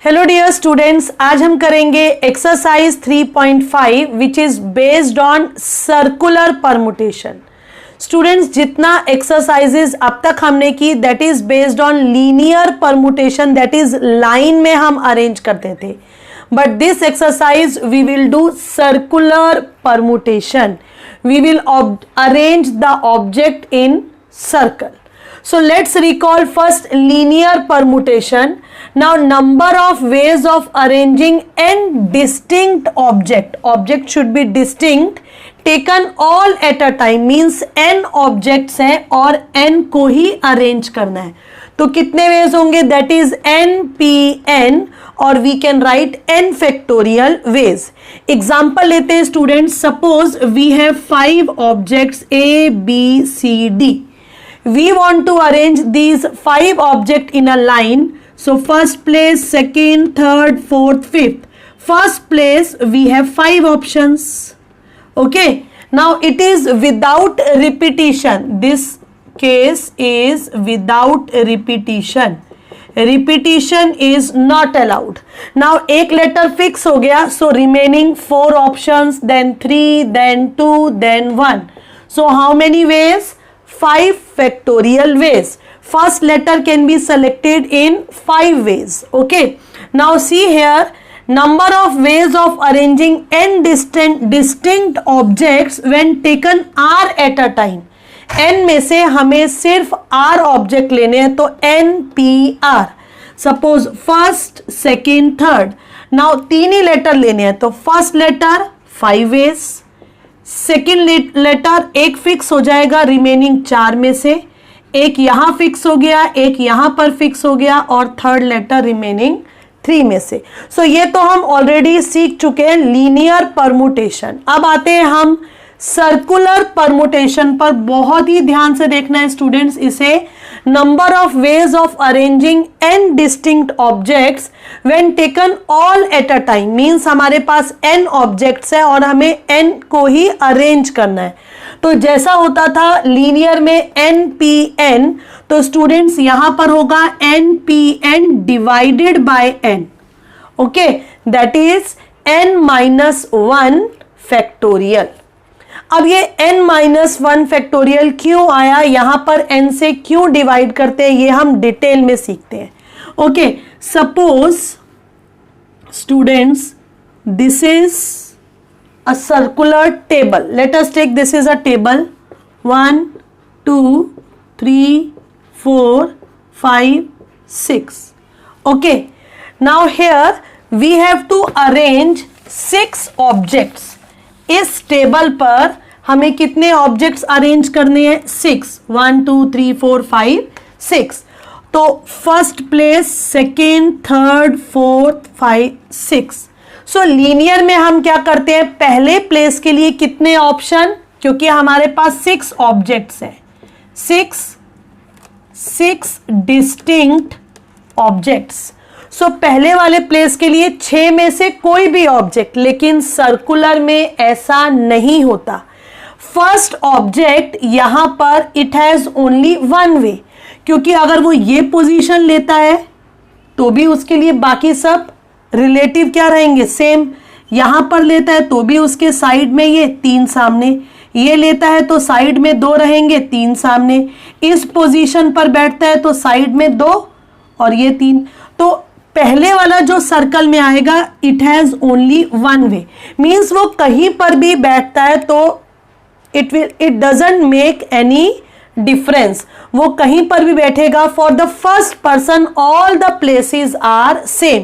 Hello dear students, आज हम करेंगे exercise 3.5 which is based on circular permutation. Students, जितना एक्सरसाइजेज अब तक हमने की that is based on linear permutation, that is line में हम अरेंज करते थे, but this exercise we will do circular permutation. We will arrange the object in circle. So let's recall first linear permutation. Now number of ways of arranging n distinct object. Object should be distinct, taken all at a time, means n objects हैं और n को ही arrange करना है. तो कितने ways होंगे? That is npn और we can write n factorial ways. Example लेते हैं students. Suppose we have 5 objects A, B, C, D. We want to arrange these 5 objects in a line. So first place, second, third, fourth, fifth. First place we have 5 options. Okay. Now it is without repetition. This case is without repetition. Repetition is not allowed. Now एक letter fix हो गया. So remaining 4 options, then 3, then 2, then 1. So how many ways? 5 factorial ways. First letter can be selected in 5 ways. Okay. Now see here, number of ways of arranging n distinct objects when taken r at a time. n में से हमें सिर्फ r object लेने हैं, तो npr. Suppose first, second, third. Now 3 ही letter लेने हैं, तो first letter 5 ways, second letter एक फिक्स हो जाएगा रिमेनिंग 4 में से, एक यहां फिक्स हो गया, एक यहां पर फिक्स हो गया और थर्ड लेटर रिमेनिंग 3 में से. सो ये तो हम ऑलरेडी सीख चुके हैं लीनियर परमुटेशन. अब आते हैं हम सर्कुलर परमुटेशन पर. बहुत ही ध्यान से देखना है स्टूडेंट्स इसे. Number of ways of arranging n distinct objects when taken all at a time, means हमारे पास n ऑब्जेक्ट्स है और हमें n को ही अरेंज करना है. तो जैसा होता था लीनियर में npn, तो स्टूडेंट्स यहां पर होगा npn divided by n. Okay, that is n-1 factorial. अब ये n-1 फैक्टोरियल क्यों आया, यहां पर n से क्यों डिवाइड करते हैं, ये हम डिटेल में सीखते हैं. Okay, suppose students this is a circular table. Let us take this is a table. 1 2 3 4 5 6. Okay, now here we have to arrange 6 objects. इस टेबल पर हमें कितने ऑब्जेक्ट्स अरेंज करने हैं? 6. 1 2 3 4 5 6. तो first place, second, third, fourth, 5 6. सो linear में हम क्या करते हैं, पहले प्लेस के लिए कितने ऑप्शन, क्योंकि हमारे पास 6 ऑब्जेक्ट्स हैं, 6 डिस्टिंक्ट ऑब्जेक्ट्स. सो पहले वाले प्लेस के लिए 6 में से कोई भी ऑब्जेक्ट, लेकिन सर्कुलर में ऐसा नहीं होता. फर्स्ट ऑब्जेक्ट यहां पर इट हैज ओनली 1 वे, क्योंकि अगर वो ये पोजीशन लेता है तो भी उसके लिए बाकी सब रिलेटिव क्या रहेंगे, सेम. यहां पर लेता है तो भी उसके साइड में ये 3 सामने, ये लेता है तो साइड में 2 रहेंगे, 3 सामने. इस पोजीशन पर बैठता है तो साइड में 2 और ये 3. तो पहले वाला जो सर्कल में आएगा it has only 1 way, means वो कहीं पर भी बैठता है तो it doesn't make any difference. वो कहीं पर भी बैठेगा. For the first person all the places are same.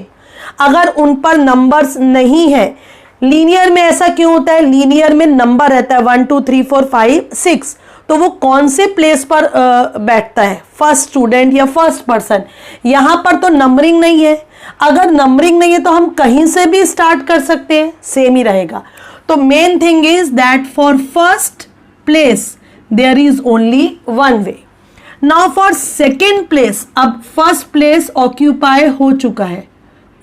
अगर उन पर नंबर्स नहीं है, लीनियर में ऐसा क्यों होता है, लीनियर में नंबर रहता है 1 2 3 4 5 6. तो वो कौन से प्लेस पर बैठता है, फर्स्ट स्टूडेंट या फर्स्ट पर्सन. यहां पर तो नंबरिंग नहीं है. अगर नंबरिंग नहीं है तो हम कहीं से भी स्टार्ट कर सकते हैं, सेम ही रहेगा. तो main thing is that for first place there is only 1 way. Now for second place, अब फर्स्ट प्लेस ऑक्यूपाई हो चुका है.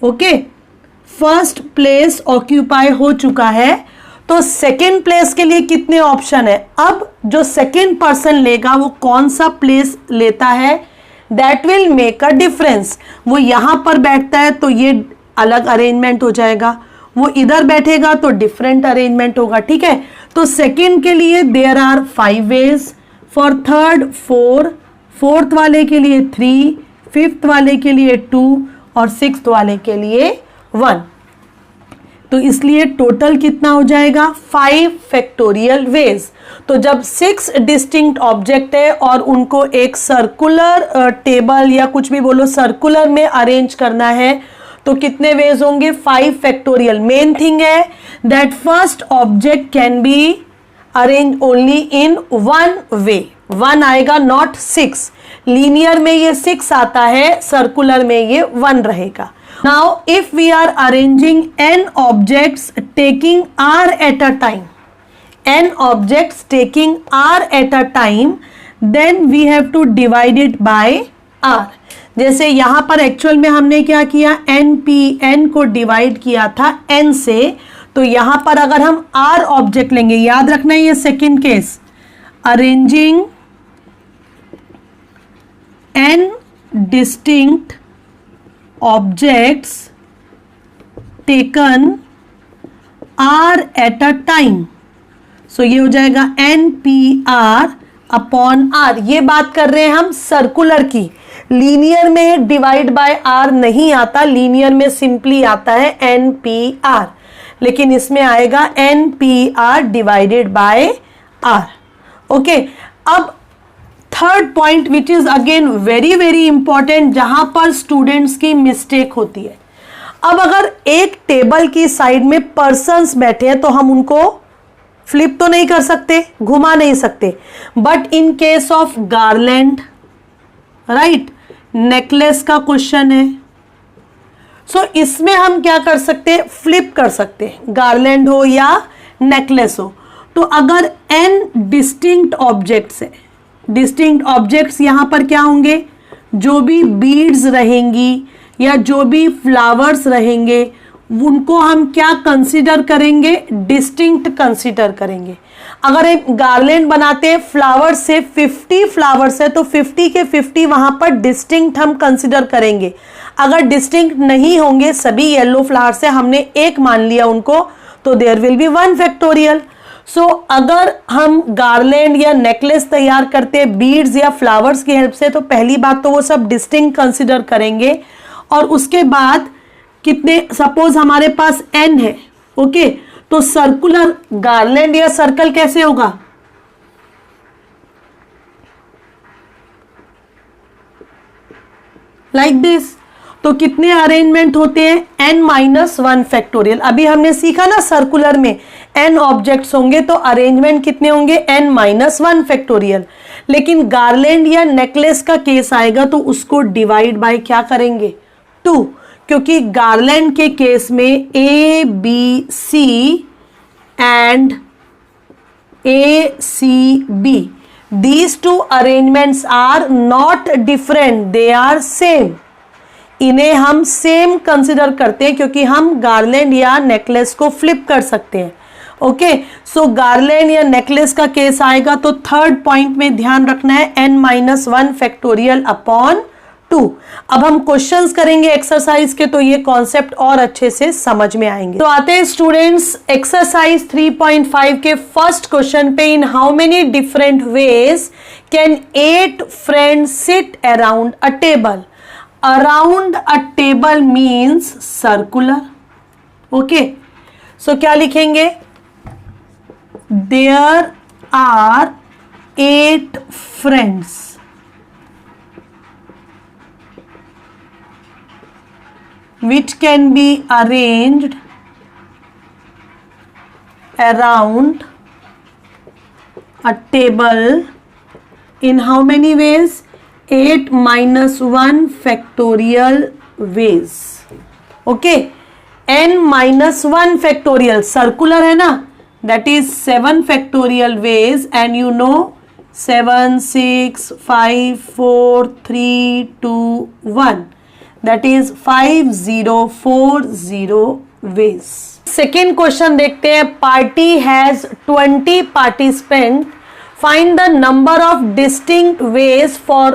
ओके, फर्स्ट प्लेस ऑक्यूपाई हो चुका है, तो सेकेंड प्लेस के लिए कितने ऑप्शन है. अब जो सेकेंड पर्सन लेगा वो कौन सा प्लेस लेता है, that will make a difference. वो यहां पर बैठता है तो ये अलग अरेंजमेंट हो जाएगा, वो इधर बैठेगा तो डिफरेंट अरेंजमेंट होगा, ठीक है। तो सेकंड के लिए there are 5 ways, for third 4, fourth वाले के लिए 3, फिफ्थ वाले के लिए 2 और सिक्स्थ वाले के लिए 1। तो इसलिए टोटल कितना हो जाएगा 5 फैक्टोरियल वेज। तो जब 6 डिस्टिंक्ट ऑब्जेक्ट है और उनको एक सर्कुलर टेबल या कुछ भी बोलो सर्कुलर में अरेंज करना है तो कितने वेज होंगे 5 फैक्टोरियल। मेन थिंग है that first object can be arrange only in 1 वे, 1 आएगा नॉट 6। लीनियर में ये 6 आता है, सर्कुलर में ये 1 रहेगा। Now if we are arranging n objects taking r at a time, n objects taking r at a time, then we have to divide it by r। जैसे यहां पर एक्चुअल में हमने क्या किया, n को डिवाइड किया था n से, तो यहां पर अगर हम r ऑब्जेक्ट लेंगे, याद रखना ये second case, arranging n distinct objects taken r at a time, so ये हो जाएगा NPR अपॉन r। ये बात कर रहे हैं हम सर्कुलर की, लीनियर में डिवाइड बाय r नहीं आता, लीनियर में सिंपली आता है NPR, लेकिन इसमें आएगा NPR divided by r। Okay, अब third point which is again very very important, जहां पर स्टूडेंट्स की मिस्टेक होती है। अब अगर एक टेबल की साइड में पर्सन्स बैठे हैं तो हम उनको फ्लिप तो नहीं कर सकते, घुमा नहीं सकते, but in case of garland, right, necklace का क्वेश्चन है, सो इसमें हम क्या कर सकते हैं, फ्लिप कर सकते हैं, गार्लैंड हो या नेकलेस हो। तो अगर n डिस्टिंक्ट ऑब्जेक्ट्स है, डिस्टिंक्ट ऑब्जेक्ट्स यहां पर क्या होंगे, जो भी बीड्स रहेंगी या जो भी फ्लावर्स रहेंगे उनको हम क्या कंसीडर करेंगे, डिस्टिंक्ट कंसीडर करेंगे। अगर एक गार्लैंड बनाते हैं फ्लावर्स से, 50 फ्लावर्स है तो 50 के 50 वहां पर डिस्टिंक्ट हम कंसीडर करेंगे। अगर डिस्टिंक्ट नहीं होंगे, सभी येलो फ्लावर्स से हमने एक मान लिया उनको, तो देयर विल बी 1 फैक्टोरियल। सो अगर हम गार्लैंड या नेकलेस तैयार करते हैं बीड्स या फ्लावर्स की हेल्प से, तो पहली बात तो वो सब डिस्टिंक्ट कंसीडर करेंगे, और उसके बाद कितने, सपोज हमारे पास n है, ओके, तो सर्कुलर गार्लैंड या सर्कल कैसे होगा, लाइक दिस। तो कितने अरेंजमेंट होते हैं n-1 फैक्टोरियल। अभी हमने सीखा ना सर्कुलर में n ऑब्जेक्ट्स होंगे तो अरेंजमेंट कितने होंगे, n-1 फैक्टोरियल। लेकिन गार्लैंड या नेकलेस का केस आएगा तो उसको डिवाइड बाय क्या करेंगे, 2, क्योंकि गार्लैंड के केस में A, B, C and A, C, B, these two arrangements are not different, they are same। इन्हें हम सेम कंसिडर करते हैं क्योंकि हम गार्लैंड या नेकलेस को फ्लिप कर सकते हैं। ओके, सो गार्लैंड या नेकलेस का केस आएगा तो थर्ड पॉइंट में ध्यान रखना है n-1 फैक्टोरियल अपॉन 2। अब हम क्वेश्चंस करेंगे एक्सरसाइज के तो ये कॉन्सेप्ट और अच्छे से समझ में आएंगे। तो आते हैं स्टूडेंट्स एक्सरसाइज 3.5 के फर्स्ट क्वेश्चन पे। In how many different ways can 8 friends sit around a table. Around a table means circular. Okay, so क्या लिखेंगे, there are 8 friends which can be arranged around a table in how many ways, 8-1 factorial ways। okay, n-1 factorial circular है ना, that is 7 factorial ways, and you know 7 6 5 4 3 2 1, that is 5040 ways। Second question देखते हैं। Party has 20 participant, find the number of distinct ways for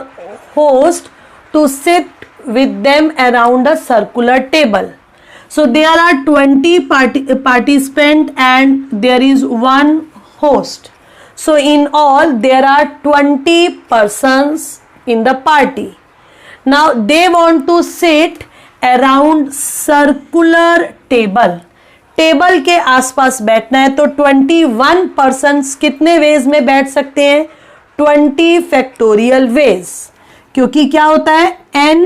host to sit with them around a circular table. So there are 20 participants and there is one host. So in all there are 20 persons in the party. Now they want to sit around circular table. Table के आसपास बैठना है, तो 21 persons कितने veg में बैठ सकते हैं? 20 फैक्टोरियल वेज, क्योंकि क्या होता है n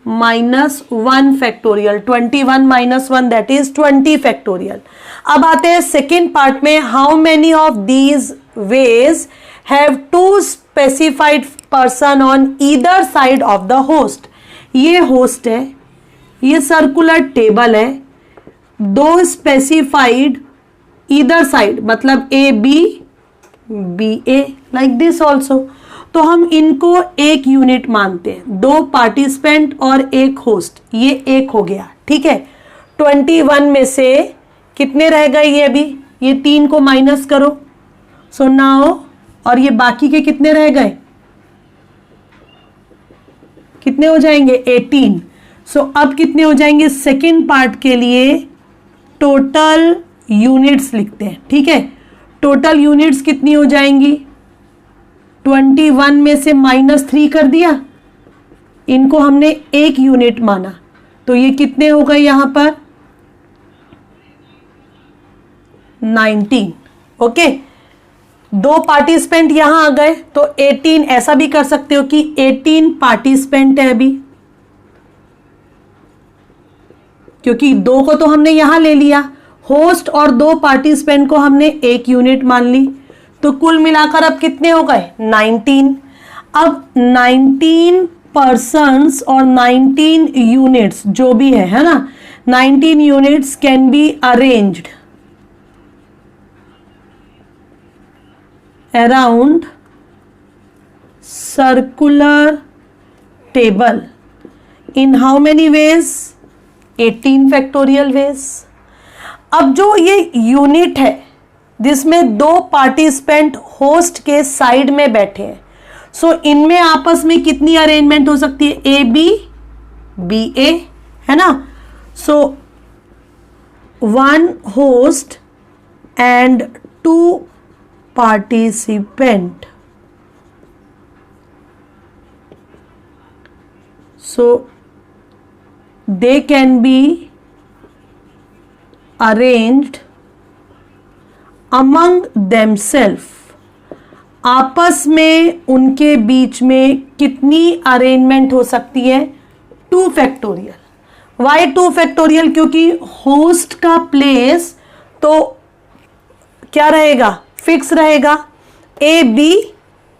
minus 1 factorial, 21 minus 1 that is 20 factorial. अब आते हैं सेकेंड पार्ट में. How many of these veg have 2 specified person on either side of the host. ये होस्ट है, ये सर्कुलर टेबल है, 2 स्पेसिफाइड ईदर साइड, मतलब A B B A, like this also. तो हम इनको एक यूनिट मानते हैं, 2 पार्टिसिपेंट और 1 होस्ट, ये 1 हो गया. ठीक है, 21 में से कितने रह गए? ये अभी ये 3 को माइनस करो. सो नाउ, और ये बाकी के कितने रह गए? कितने हो जाएंगे? 18. सो अब कितने हो जाएंगे? सेकेंड पार्ट के लिए टोटल यूनिट्स लिखते हैं. ठीक है, टोटल यूनिट्स कितनी हो जाएंगी? 21 में से -3 कर दिया, इनको हमने 1 यूनिट माना, तो ये कितने हो गए यहां पर? 19. ओके, 2 पार्टिसिपेंट यहां आ गए, तो 18. ऐसा भी कर सकते हो कि 18 पार्टिसिपेंट है अभी, क्योंकि 2 को तो हमने यहां ले लिया, होस्ट और 2 पार्टिसिपेंट को हमने 1 यूनिट मान ली, तो कुल मिलाकर अब कितने हो गए? 19. अब 19 पर्सन्स और 19 यूनिट्स जो भी है ना, 19 units can be arranged around circular table in how many ways? 18 factorial veg. अब जो ये यूनिट है जिसमें 2 पार्टिसिपेंट होस्ट के साइड में बैठे हैं, सो इनमें आपस में कितनी अरेंजमेंट हो सकती है? ए बी बी ए, है ना. सो 1 host and 2 participant. So they can be arranged among themselves. आपस में उनके बीच में कितनी अरेंजमेंट हो सकती है? 2 फैक्टोरियल. Why 2 factorial? क्योंकि होस्ट का प्लेस तो क्या रहेगा? फिक्स रहेगा, A B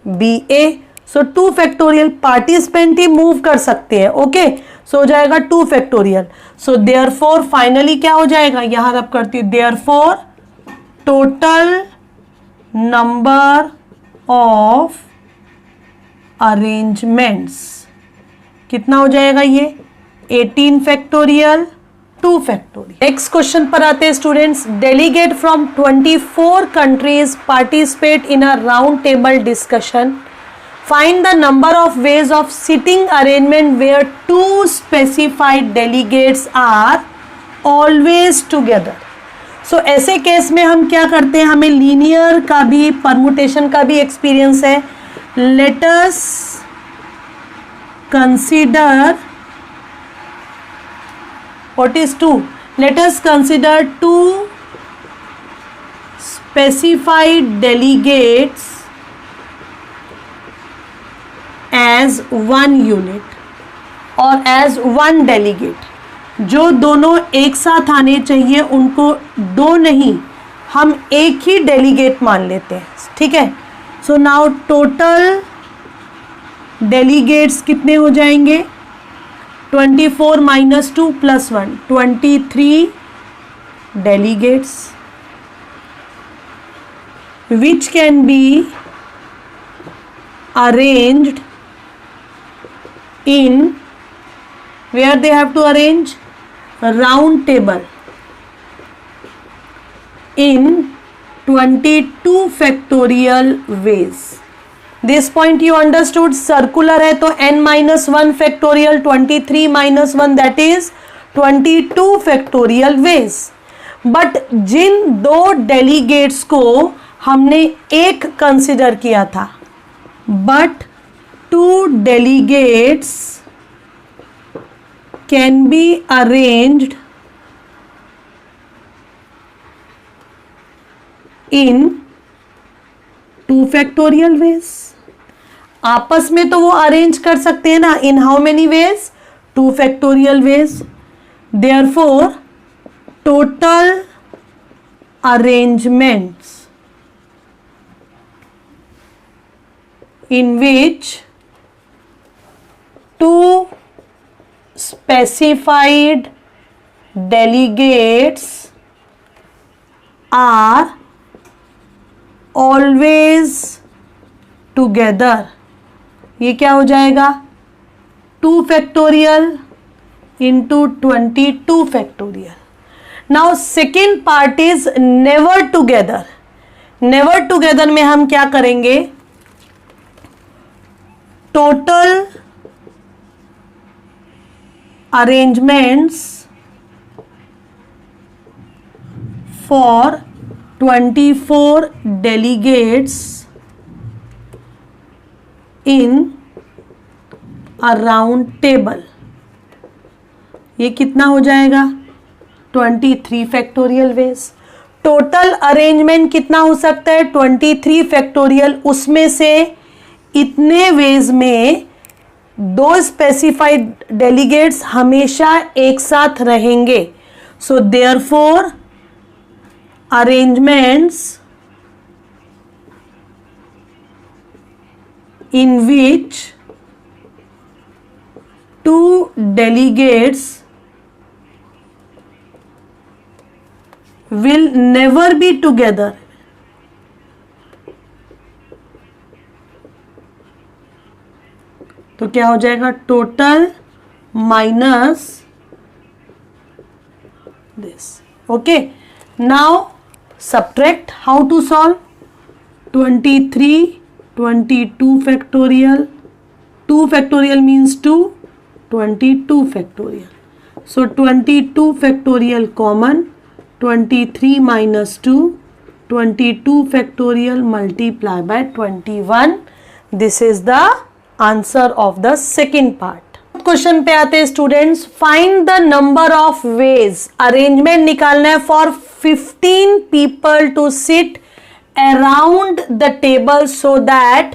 B A. So 2 factorial participant ही मूव कर सकते हैं. ओके, सो हो जाएगा 2 फैक्टोरियल. सो देयरफॉर फाइनली क्या हो जाएगा? यहां रब करती हूं, therefore total number of arrangements कितना हो जाएगा? ये 18 फैक्टोरियल 2 फैक्टोरियल. नेक्स्ट क्वेश्चन पर आते हैं students. Delegate from 24 countries participate in a round table discussion. Find the number of ways of sitting arrangement where 2 specified delegates are always together. So ऐसे case में हम क्या करते हैं? हमें लीनियर का भी, परमुटेशन का भी एक्सपीरियंस है. Let us consider what is 2? Let us consider 2 specified delegates as 1 unit और as 1 डेलीगेट. जो दोनों एक साथ आने चाहिए उनको 2 नहीं, हम एक ही डेलीगेट मान लेते हैं. ठीक है, सो नाउ टोटल डेलीगेट्स कितने हो जाएंगे? 24 minus 2 plus 1, 23 delegates which can be arranged in where they have to arrange a round table in 22 factorial ways. This point you understood. Circular है तो n-1 factorial, 23 - 1 that is 22 factorial ways. But जिन दो delegates को हमने एक consider किया था, but 2 delegates can be arranged in 2 factorial ways. आपस में तो वो अरेंज कर सकते हैं ना. इन how many ways? 2 factorial ways. Therefore total arrangements in which 2 specified delegates are always together. ये क्या हो जाएगा? 2 factorial into 22 factorial. Now second part is never together. Never together में हम क्या करेंगे? Total arrangements for 24 delegates in a round table. ये कितना हो जाएगा? 23 फैक्टोरियल वेज. टोटल अरेंजमेंट कितना हो सकता है? 23 फैक्टोरियल. उसमें से इतने वेज में 2 स्पेसिफाइड डेलीगेट्स हमेशा एक साथ रहेंगे. So therefore arrangements in which 2 delegates will never be together. तो क्या हो जाएगा? Total minus this. Okay, now subtract. How to solve? 23 22 factorial. 2 factorial means 2, 22 factorial. So 22 factorial common, 23 minus 2, 22 factorial multiply by 21. This is the answer of the second part. Question पे आते हैं students. Find the number of ways. Arrangement निकालना है for 15 people to sit around the table so that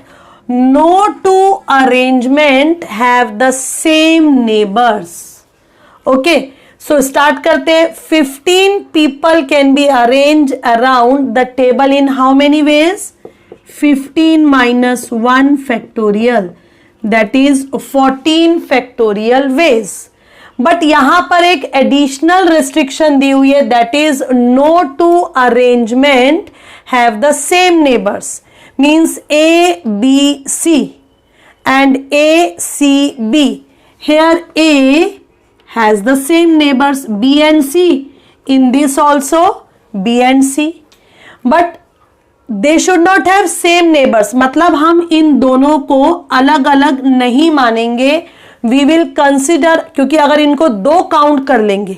no 2 arrangement have the same neighbors. Okay, so start करते हैं. 15 people can be arranged around the table in how many ways? 15 minus 1 factorial, that is 14 factorial ways. But यहां पर एक additional restriction दी हुई है, that is no 2 arrangement have the same neighbours. Means A B C and A C B. Here A has the same neighbours B and C. In this also B and C. But they should not have same neighbours. मतलब हम इन दोनों को अलग अलग नहीं मानेंगे. We will consider, क्योंकि अगर इनको 2 काउंट कर लेंगे,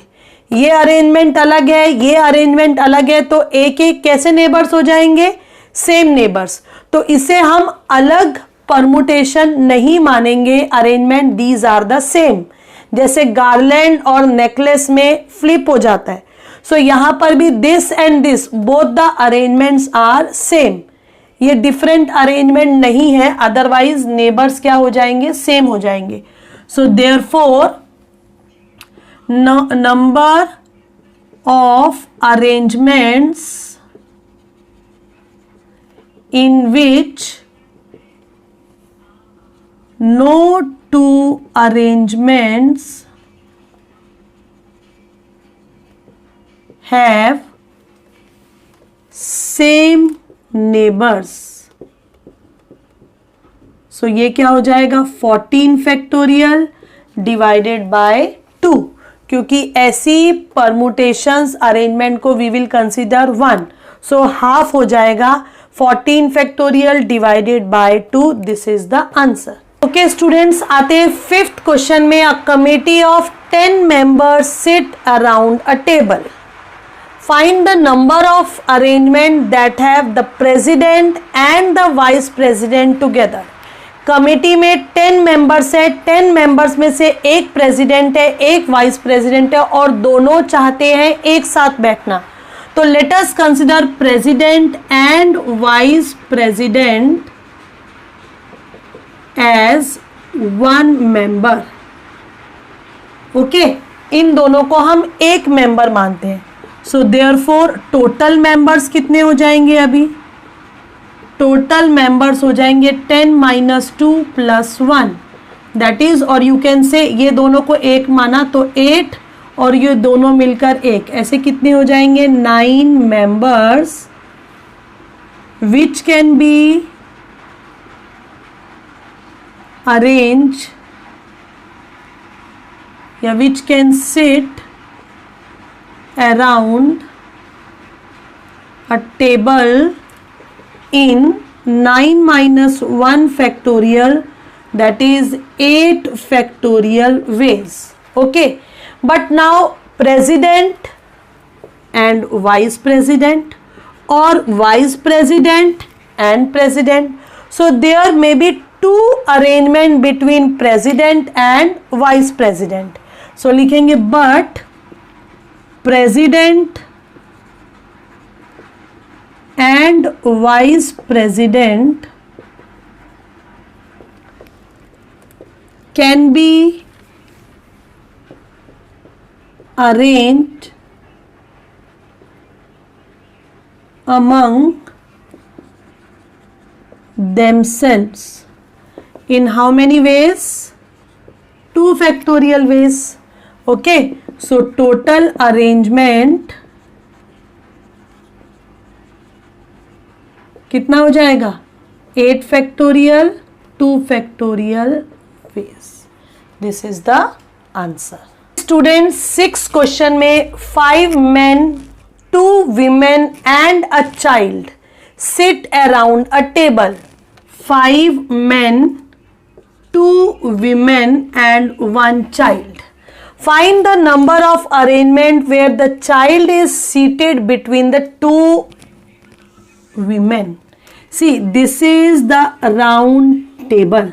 ये अरेंजमेंट अलग है, ये अरेंजमेंट अलग है, तो एक एक कैसे नेबर्स हो जाएंगे? Same neighbours. तो इसे हम अलग परमुटेशन नहीं मानेंगे. Arrangement these are the same. जैसे गार्लैंड और नेकलेस में फ्लिप हो जाता है. सो यहां पर भी this and this both the arrangements are same. ये डिफरेंट अरेंजमेंट नहीं है, अदरवाइज नेबर्स क्या हो जाएंगे? सेम हो जाएंगे. So therefore number of arrangements in which no 2 arrangements have same neighbors. So ये क्या हो जाएगा? 14 फैक्टोरियल डिवाइडेड बाय 2. क्योंकि ऐसी परमुटेशंस अरेंजमेंट को we will consider 1. So half हो जाएगा 14 factorial divided by 2, this is the answer. Okay students, आते हैं फिफ्थ क्वेश्चन में। A committee of 10 members sit around a table, find the number of arrangement that have the president and the vice president together. Committee में 10 members है, 10 members में से एक president है, एक वाइस प्रेसिडेंट है और दोनों चाहते हैं एक साथ बैठना। तो let us consider president and vice president as one member. Okay, इन दोनों को हम एक मेंबर मानते हैं। सो देयरफॉर टोटल मेंबर्स कितने हो जाएंगे? अभी टोटल मेंबर्स हो जाएंगे 10 - 2 + 1, दैट इज, और यू कैन से ये दोनों को एक माना तो 8 और ये दोनों मिलकर 1, ऐसे कितने हो जाएंगे? 9 members which can be arrange या which can sit around a table in 9 - 1 factorial, that is 8 factorial ways. Okay, but now president and vice president or vice president and president, so there may be two arrangement between president and vice president. So लिखेंगे but president and vice president can be arranged among themselves in how many ways? 2 factorial ways. Okay, so total arrangement कितना हो जाएगा? 8 factorial, 2 factorial ways. This is the answer. Students, 6th question में 5 men, 2 women and a child sit around a table. 5 men, 2 women and 1 child. Find the number of arrangement where the child is seated between the 2 women. See, this is the round table.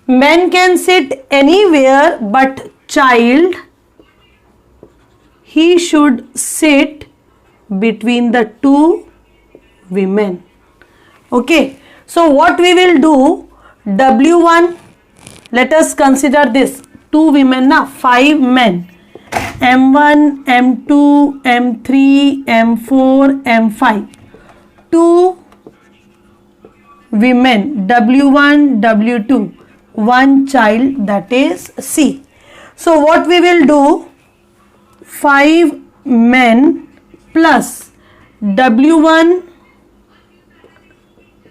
Men can sit anywhere but child, he should sit between the 2 women. Okay, so what we will do, W1, let us consider this 2 women na, 5 men, M1, M2, M3, M4, M5, 2 women, W1, W2, 1 child, that is C. So what we will do, 5 men plus W1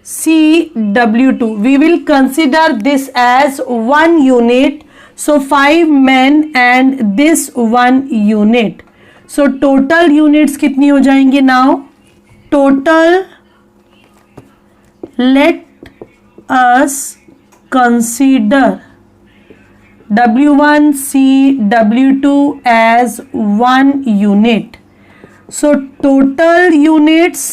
C W2, we will consider this as 1 unit. So 5 men and this 1 unit. So total units कितनी हो जाएंगी? Now total, let us consider W1 C W2 as 1 unit. So total units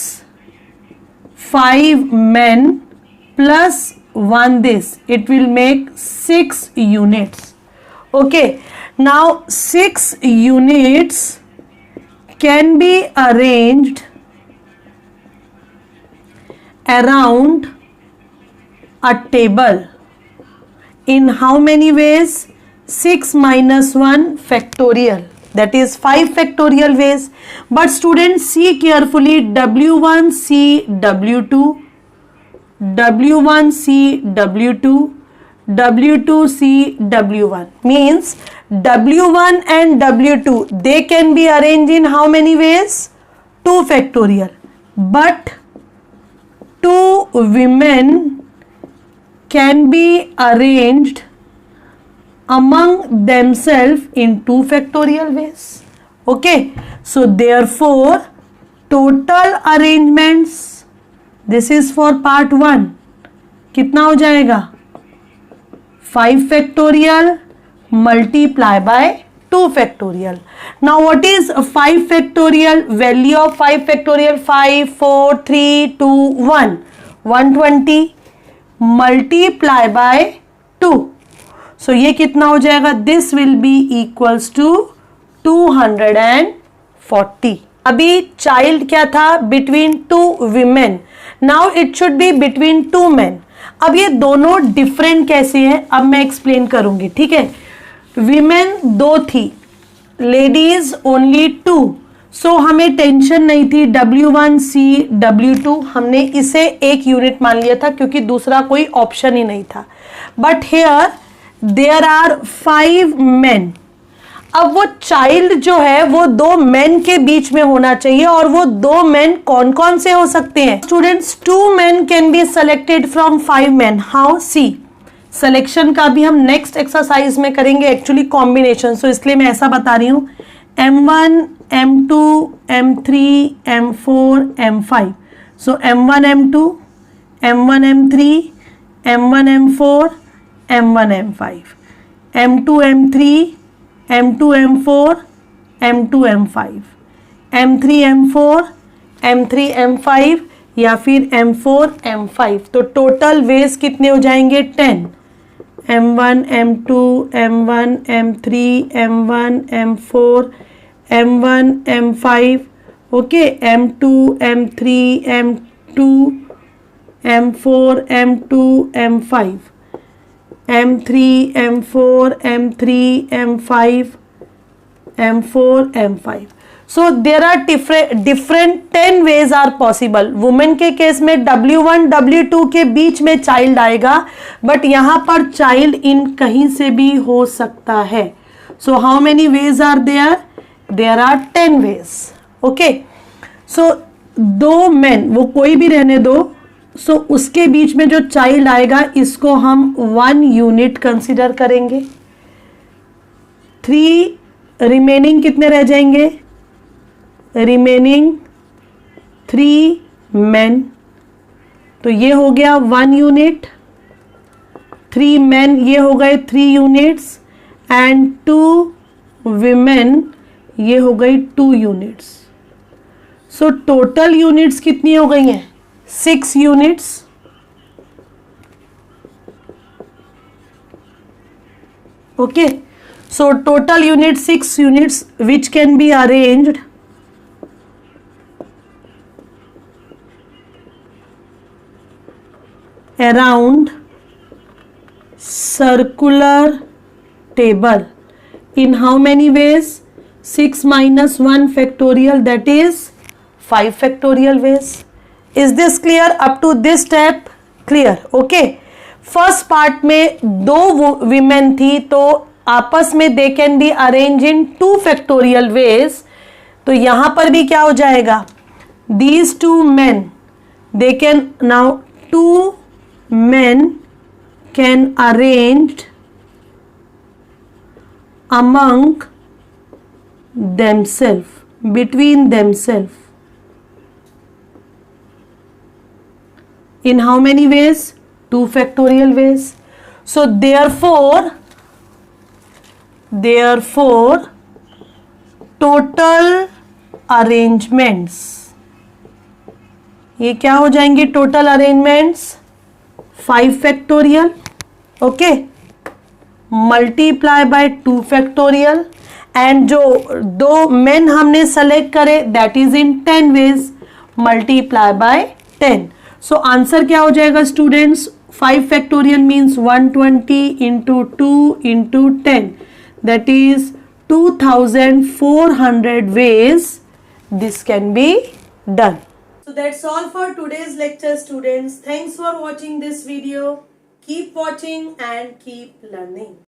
5 men plus 1 this, it will make 6 units. Okay, now 6 units can be arranged around a table in how many ways? 6 - 1 factorial, that is 5 factorial ways. But students, see carefully, W1 C W2, W1 C W2, W2 C W1, means W1 and W2, they can be arranged in how many ways? 2 factorial. But 2 women can be arranged among themselves in 2 factorial ways. Okay, so therefore total arrangements this is for part 1. कितना हो जाएगा? 5 factorial multiply by 2 factorial. Now what is 5 factorial? Value of 5 factorial 5 4 3 2 1 120 multiply by 2. So ये कितना हो जाएगा? This will be equals to 240. अभी child क्या था? Between 2 women. Now it should be between 2 men. अब ये दोनों डिफरेंट कैसे हैं अब मैं एक्सप्लेन करूंगी. ठीक है, विमेन 2 थी, लेडीज ओनली 2. सो हमें टेंशन नहीं थी. W1 C W2 हमने इसे एक यूनिट मान लिया था क्योंकि दूसरा कोई ऑप्शन ही नहीं था. But here there are 5 men. अब वो चाइल्ड जो है वो 2 मेन के बीच में होना चाहिए. और वो 2 मेन कौन कौन से हो सकते हैं? Students 2 men can be selected from 5 men. How? See, selection का भी हम नेक्स्ट एक्सरसाइज में करेंगे, एक्चुअली कॉम्बिनेशन. सो इसलिए मैं ऐसा बता रही हूं. M1 M2 M3 M4 M5. सो M1 M2 M1 M3 M1 M4 M1 M5 M2 M3 M2 M4 M2 M5 M3 M4 M3 M5 या फिर M4 M5. तो टोटल वेज कितने हो जाएंगे? 10. M1 M2 M1 M3 M1 M4 M1 M5. Okay, M2 M3 M2 M4 M2 M5 M3 M4 M3 M5 M4 M5. So there are different 10 ways are possible. Women के case में W1 W2 के बीच में child आएगा, but यहाँ पर child in कहीं से भी हो सकता है. So how many ways are there? There are 10 ways. Okay. So 2 men, वो कोई भी रहने दो. सो उसके बीच में जो चाइल्ड आएगा इसको हम 1 यूनिट कंसिडर करेंगे. 3 रिमेनिंग कितने रह जाएंगे? Remaining 3 main. तो ये हो गया 1 यूनिट. 3 मेन ये हो गए 3 यूनिट्स. एंड 2 विमेन ये हो गई 2 यूनिट्स. सो टोटल यूनिट्स कितनी हो गई हैं? 6 units. Okay, so total unit 6 units which can be arranged around circular table. In how many ways? 6 minus 1 factorial, that is 5 factorial ways. Is this clear up to this step? Clear. Okay. First part में 2 women थी तो आपस में they can be arranged in 2 factorial ways. तो यहां पर भी क्या हो जाएगा? These 2 men, they can now 2 men can arrange among themselves, between themselves. In how many ways? 2 factorial ways. So therefore total arrangements, ये क्या हो जाएंगे? Total arrangements 5 factorial. Okay, multiply by 2 factorial. And जो 2 मेन हमने select करे that is in 10 ways, multiply by 10. So answer क्या हो जाएगा students? 5 factorial means 120 into 2 into 10, that is 2400 ways this can be done. So that's all for today's lecture, students. Thanks for watching this video. Keep watching and keep learning.